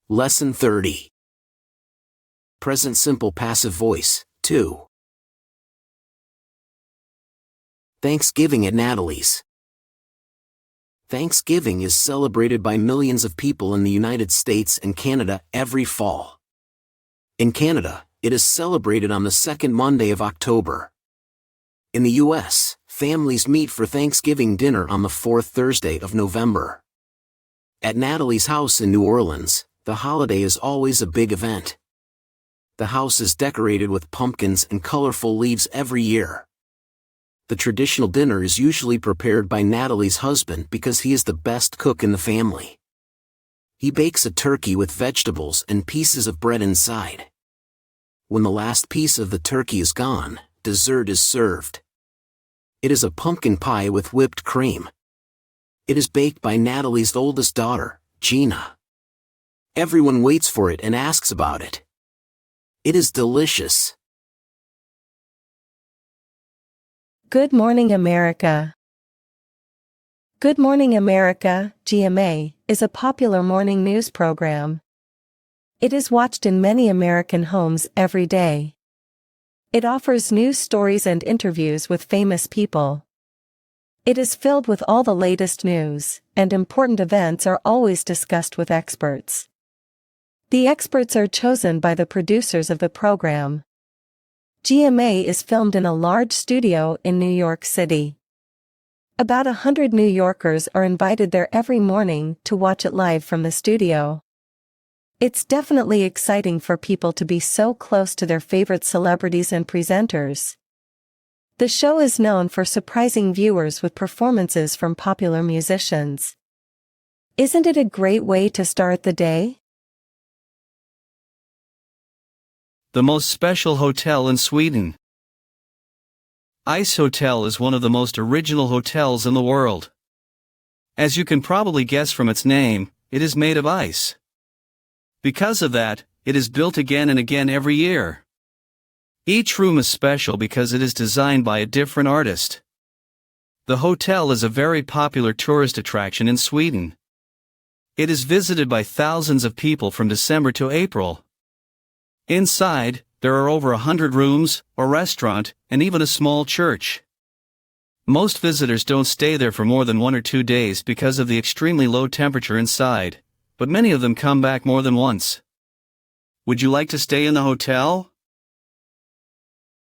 Lesson 30. Present simple passive voice, 2. Thanksgiving at Natalie's. Thanksgiving is celebrated by millions of people in the United States and Canada every fall. In Canada, it is celebrated on the second Monday of October. In the U.S., families meet for Thanksgiving dinner on the fourth Thursday of November. At Natalie's house in New Orleans, the holiday is always a big event. The house is decorated with pumpkins and colorful leaves every year. The traditional dinner is usually prepared by Natalie's husband because he is the best cook in the family. He bakes a turkey with vegetables and pieces of bread inside. When the last piece of the turkey is gone, dessert is served. It is a pumpkin pie with whipped cream. It is baked by Natalie's oldest daughter, Gina. Everyone waits for it and asks about it. It is delicious. Good Morning America. Good Morning America, GMA, is a popular morning news program. It is watched in many American homes every day. It offers news stories and interviews with famous people. It is filled with all the latest news, and important events are always discussed with experts. The experts are chosen by the producers of the program. GMA is filmed in a large studio in New York City. About 100 New Yorkers are invited there every morning to watch it live from the studio. It's definitely exciting for people to be so close to their favorite celebrities and presenters. The show is known for surprising viewers with performances from popular musicians. Isn't it a great way to start the day? The most special hotel in Sweden. Ice Hotel is one of the most original hotels in the world. As you can probably guess from its name, it is made of ice. Because of that, it is built again and again every year. Each room is special because it is designed by a different artist. The hotel is a very popular tourist attraction in Sweden. It is visited by thousands of people from December to April. Inside, there are over 100 rooms, a restaurant, and even a small church. Most visitors don't stay there for more than 1 or 2 days because of the extremely low temperature inside, but many of them come back more than once. Would you like to stay in the hotel?